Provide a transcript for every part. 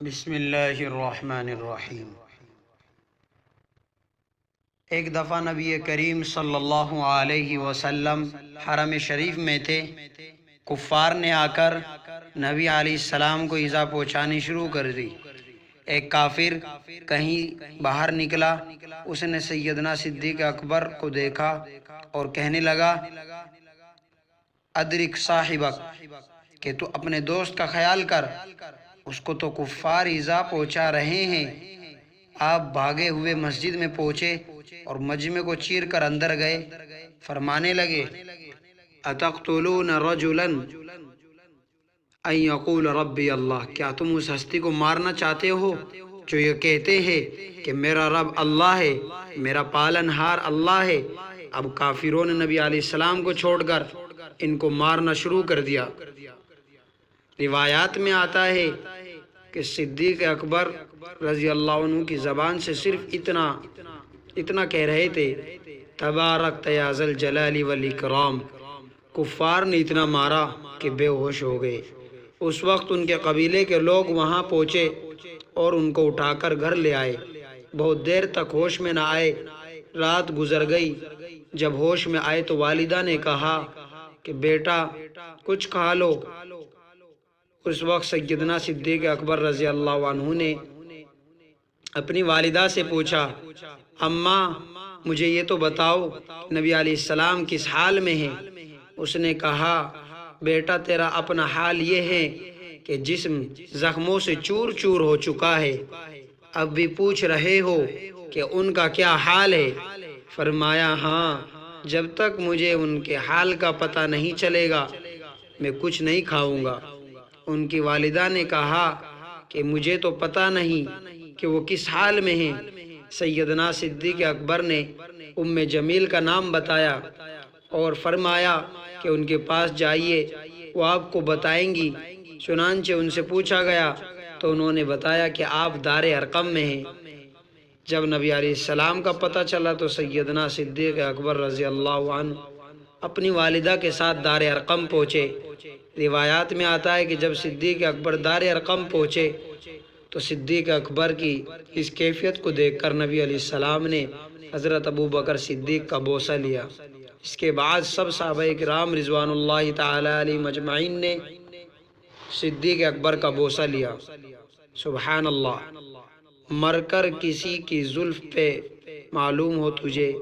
بسم اللہ الرحمن الرحیم۔ ایک دفعہ نبی کریم صلی اللہ علیہ وسلم حرم شریف میں تھے۔ کفار نے آ کر نبی علیہ السلام کو ایذا پہنچانی شروع کر دی۔ ایک کافر کہیں باہر نکلا، اس نے سیدنا صدیق اکبر کو دیکھا اور کہنے لگا، ادرک صاحبک، کہ تو اپنے دوست کا خیال کر، اس کو تو کفار ایذا پہنچا رہے ہیں۔ آپ بھاگے ہوئے مسجد میں پہنچے اور مجمع کو چیر کر اندر گئے۔ فرمانے لگے، اتقتلون رجلا ان یقول ربی اللہ، کیا تم اس ہستی کو مارنا چاہتے ہو جو یہ کہتے ہیں کہ میرا رب اللہ ہے، میرا پالنہار اللہ ہے؟ اب کافروں نے نبی علیہ السلام کو چھوڑ کر ان کو مارنا شروع کر دیا۔ روایات میں آتا ہے کہ صدیق اکبر رضی اللہ عنہ کی زبان سے صرف اتنا کہہ رہے تھے، تبارک یا ذی الجلال والاکرام۔ کفار نے اتنا مارا کہ بے ہوش ہو گئے۔ اس وقت ان کے قبیلے کے لوگ وہاں پہنچے اور ان کو اٹھا کر گھر لے آئے۔ بہت دیر تک ہوش میں نہ آئے، رات گزر گئی۔ جب ہوش میں آئے تو والدہ نے کہا کہ بیٹا کچھ کھا لو۔ اس وقت سیدنا صدیق اکبر رضی اللہ عنہ نے اپنی والدہ سے پوچھا، اماں مجھے یہ تو بتاؤ نبی علیہ السلام کس حال میں ہیں؟ اس نے کہا، بیٹا تیرا اپنا حال یہ ہے کہ جسم زخموں سے چور چور ہو چکا ہے، اب بھی پوچھ رہے ہو کہ ان کا کیا حال ہے؟ فرمایا، ہاں، جب تک مجھے ان کے حال کا پتہ نہیں چلے گا میں کچھ نہیں کھاؤں گا۔ ان کی والدہ نے کہا کہ مجھے تو پتہ نہیں کہ وہ کس حال میں ہیں۔ سیدنا صدیق اکبر نے ام جمیل کا نام بتایا اور فرمایا کہ ان کے پاس جائیے، وہ آپ کو بتائیں گی۔ چنانچہ ان سے پوچھا گیا تو انہوں نے بتایا کہ آپ دار ارقم میں ہیں۔ جب نبی علیہ السلام کا پتہ چلا تو سیدنا صدیق اکبر رضی اللہ عنہ اپنی والدہ کے ساتھ دار ارقم پہنچے۔ روایات میں آتا ہے کہ جب صدیق اکبر دار ارقم پہنچے تو صدیق اکبر کی اس کیفیت کو دیکھ کر نبی علیہ السلام نے حضرت ابو بکر صدیق کا بوسہ لیا۔ اس کے بعد سب صحابہ کرام رضوان اللہ تعالی علیہ مجمعین نے صدیق اکبر کا بوسہ لیا۔ سبحان اللہ۔ مر کر کسی کی زلف پہ معلوم ہو تجھے،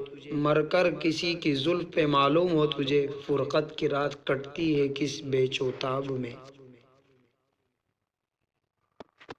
مر کر کسی کی زلف پہ معلوم ہو تجھے، فرقت کی رات کٹتی ہے کس بے چوتاب میں۔